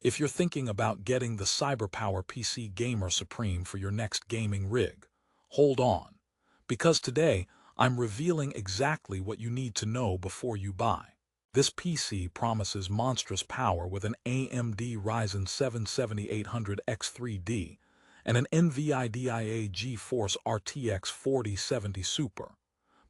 If you're thinking about getting the CyberPowerPC Gamer Supreme for your next gaming rig, hold on, because today I'm revealing exactly what you need to know before you buy. This PC promises monstrous power with an AMD Ryzen 7 7800X3D and an NVIDIA GeForce RTX 4070 Super.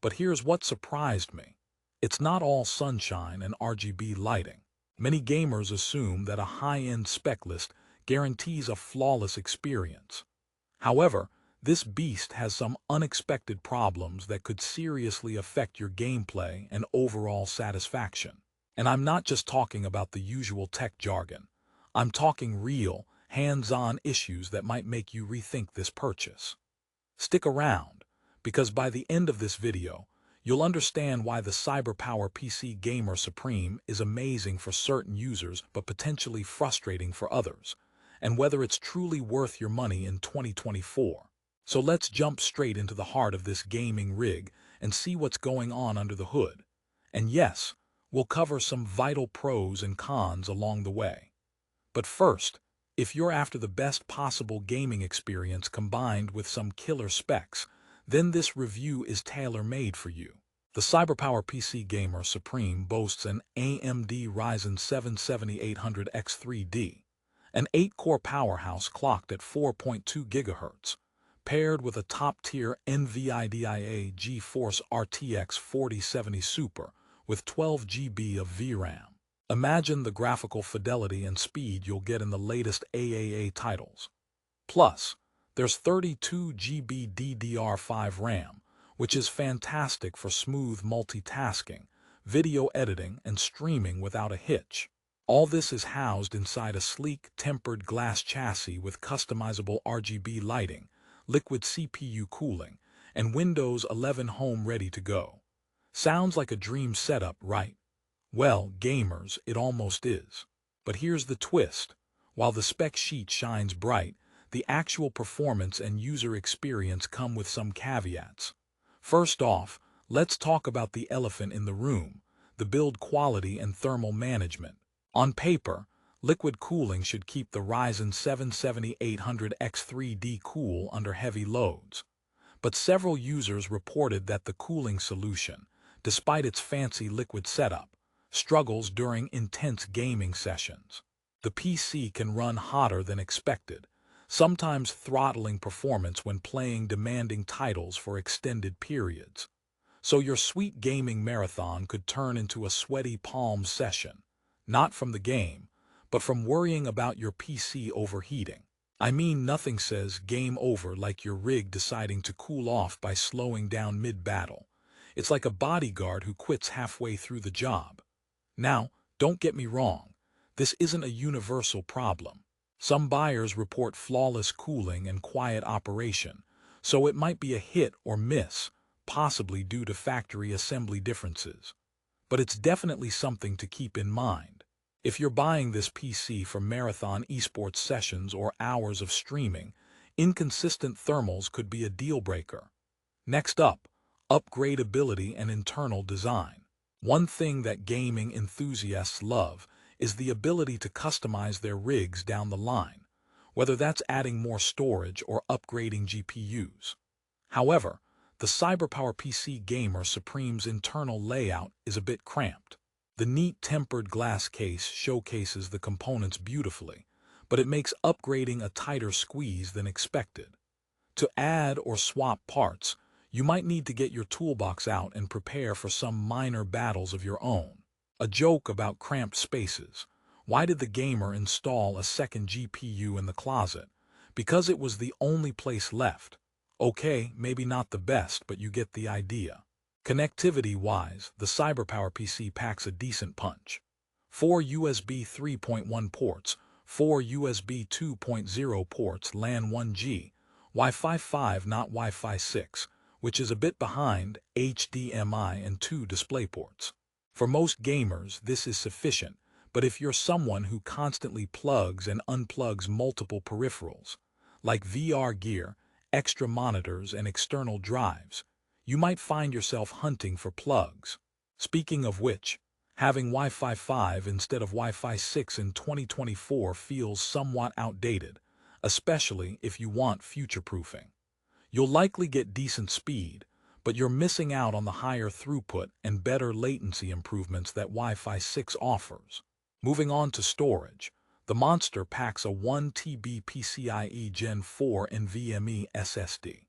But here's what surprised me. It's not all sunshine and RGB lighting. Many gamers assume that a high-end spec list guarantees a flawless experience. However, this beast has some unexpected problems that could seriously affect your gameplay and overall satisfaction. And I'm not just talking about the usual tech jargon. I'm talking real, hands-on issues that might make you rethink this purchase. Stick around, because by the end of this video, you'll understand why the CyberPowerPC Gamer Supreme is amazing for certain users but potentially frustrating for others, and whether it's truly worth your money in 2024. So let's jump straight into the heart of this gaming rig and see what's going on under the hood. And yes, we'll cover some vital pros and cons along the way. But first, if you're after the best possible gaming experience combined with some killer specs, then this review is tailor-made for you. The CyberPowerPC Gamer Supreme boasts an AMD Ryzen 7 7800X3D, an 8-core powerhouse clocked at 4.2 GHz, paired with a top-tier NVIDIA GeForce RTX 4070 Super with 12 GB of VRAM. Imagine the graphical fidelity and speed you'll get in the latest AAA titles. Plus, there's 32 GB DDR5 RAM, which is fantastic for smooth multitasking, video editing, and streaming without a hitch. All this is housed inside a sleek, tempered glass chassis with customizable RGB lighting, liquid CPU cooling, and Windows 11 Home ready to go. Sounds like a dream setup, right? Well, gamers, it almost is. But here's the twist. While the spec sheet shines bright, the actual performance and user experience come with some caveats. First off, let's talk about the elephant in the room, the build quality and thermal management. On paper, liquid cooling should keep the Ryzen 7 7800X3D cool under heavy loads. But several users reported that the cooling solution, despite its fancy liquid setup, struggles during intense gaming sessions. The PC can run hotter than expected, sometimes throttling performance when playing demanding titles for extended periods. So your sweet gaming marathon could turn into a sweaty palm session, not from the game, but from worrying about your PC overheating. I mean, nothing says game over like your rig deciding to cool off by slowing down mid-battle. It's like a bodyguard who quits halfway through the job. Now, don't get me wrong, this isn't a universal problem. Some buyers report flawless cooling and quiet operation, so it might be a hit or miss, possibly due to factory assembly differences. But it's definitely something to keep in mind. If you're buying this PC for marathon esports sessions or hours of streaming, inconsistent thermals could be a deal breaker. Next up, upgradability and internal design. One thing that gaming enthusiasts love is the ability to customize their rigs down the line, whether that's adding more storage or upgrading GPUs. However, the CyberPowerPC Gamer Supreme's internal layout is a bit cramped. The neat tempered glass case showcases the components beautifully, but it makes upgrading a tighter squeeze than expected. To add or swap parts, you might need to get your toolbox out and prepare for some minor battles of your own. A joke about cramped spaces. Why did the gamer install a second GPU in the closet? Because it was the only place left. Okay, maybe not the best, but you get the idea. Connectivity-wise, the CyberPowerPC packs a decent punch. 4 USB 3.1 ports, 4 USB 2.0 ports LAN 1G, Wi-Fi 5 not Wi-Fi 6, which is a bit behind, HDMI and 2 DisplayPorts. For most gamers, this is sufficient, but if you're someone who constantly plugs and unplugs multiple peripherals, like VR gear, extra monitors, and external drives, you might find yourself hunting for plugs. Speaking of which, Having Wi-Fi 5 instead of Wi-Fi 6 in 2024 feels somewhat outdated, especially if you want future-proofing. You'll likely get decent speed, but you're missing out on the higher throughput and better latency improvements that Wi-Fi 6 offers. Moving on to storage, the monster packs a 1 TB PCIe Gen 4 NVMe SSD.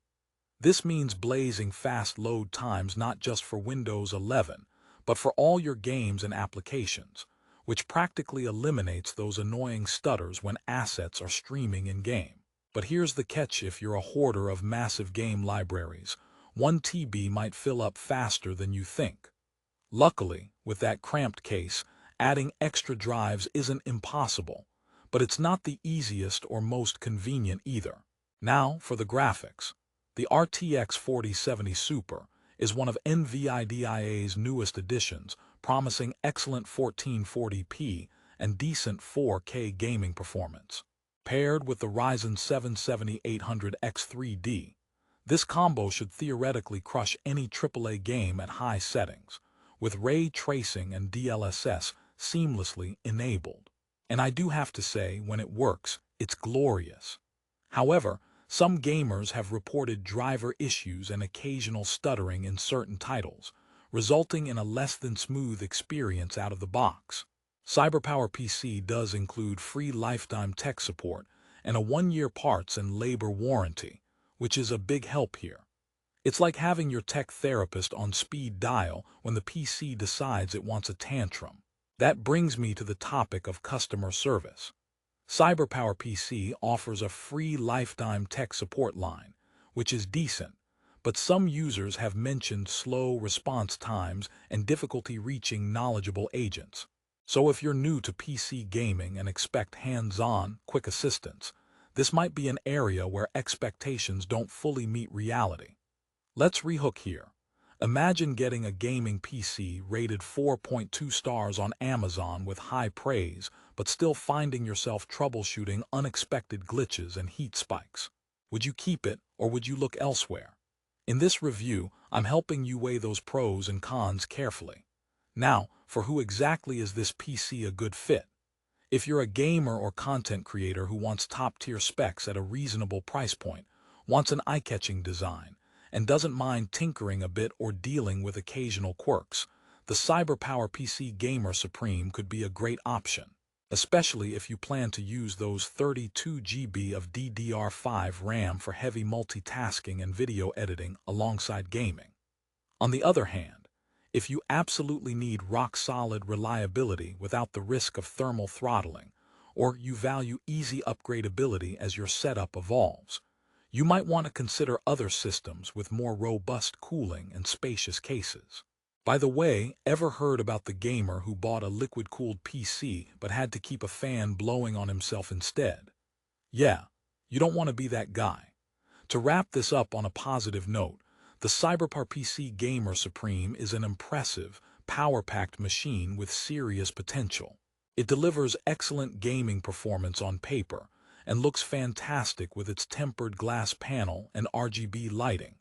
This means blazing fast load times not just for Windows 11, but for all your games and applications, which practically eliminates those annoying stutters when assets are streaming in-game. But here's the catch: if you're a hoarder of massive game libraries, 1 TB might fill up faster than you think. Luckily, with that cramped case, adding extra drives isn't impossible, but it's not the easiest or most convenient either. Now, for the graphics. The RTX 4070 Super is one of NVIDIA's newest additions, promising excellent 1440p and decent 4K gaming performance. Paired with the Ryzen 7 7800X3D, this combo should theoretically crush any AAA game at high settings, with ray tracing and DLSS seamlessly enabled. And I do have to say, when it works, it's glorious. However, some gamers have reported driver issues and occasional stuttering in certain titles, resulting in a less than smooth experience out of the box. CyberPowerPC does include free lifetime tech support and a 1-year parts and labor warranty, which is a big help here. It's like having your tech therapist on speed dial when the PC decides it wants a tantrum. That brings me to the topic of customer service. CyberPowerPC offers a free lifetime tech support line, which is decent, but some users have mentioned slow response times and difficulty reaching knowledgeable agents. So if you're new to PC gaming and expect hands-on, quick assistance, this might be an area where expectations don't fully meet reality. Let's rehook here. Imagine getting a gaming PC rated 4.2 stars on Amazon with high praise, but still finding yourself troubleshooting unexpected glitches and heat spikes. Would you keep it, or would you look elsewhere? In this review, I'm helping you weigh those pros and cons carefully. Now, for who exactly is this PC a good fit? If you're a gamer or content creator who wants top-tier specs at a reasonable price point, wants an eye-catching design, and doesn't mind tinkering a bit or dealing with occasional quirks, the CyberPowerPC Gamer Supreme could be a great option, especially if you plan to use those 32 GB of DDR5 RAM for heavy multitasking and video editing alongside gaming. On the other hand, if you absolutely need rock-solid reliability without the risk of thermal throttling, or you value easy upgradability as your setup evolves, you might want to consider other systems with more robust cooling and spacious cases. By the way, ever heard about the gamer who bought a liquid-cooled PC but had to keep a fan blowing on himself instead? Yeah, you don't want to be that guy. To wrap this up on a positive note, the CyberPowerPC Gamer Supreme is an impressive, power-packed machine with serious potential. It delivers excellent gaming performance on paper, and looks fantastic with its tempered glass panel and RGB lighting.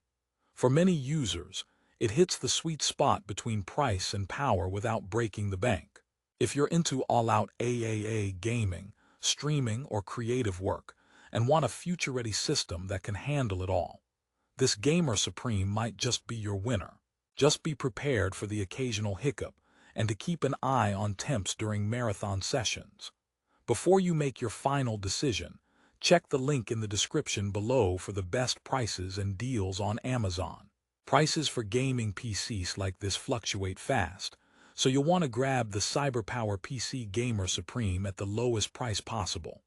For many users, it hits the sweet spot between price and power without breaking the bank. If you're into all-out AAA gaming, streaming, or creative work, and want a future-ready system that can handle it all, this Gamer Supreme might just be your winner. Just be prepared for the occasional hiccup and to keep an eye on temps during marathon sessions. Before you make your final decision, check the link in the description below for the best prices and deals on Amazon. Prices for gaming PCs like this fluctuate fast, so you'll want to grab the CyberPowerPC Gamer Supreme at the lowest price possible.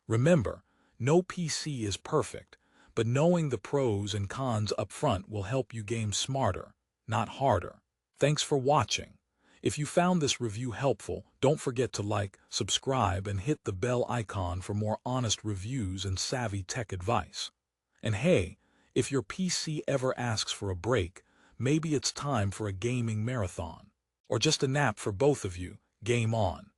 Remember, no PC is perfect, but knowing the pros and cons up front will help you game smarter, not harder. Thanks for watching. If you found this review helpful, don't forget to like, subscribe, and hit the bell icon for more honest reviews and savvy tech advice. And hey, if your PC ever asks for a break, maybe it's time for a gaming marathon. Or just a nap for both of you. Game on.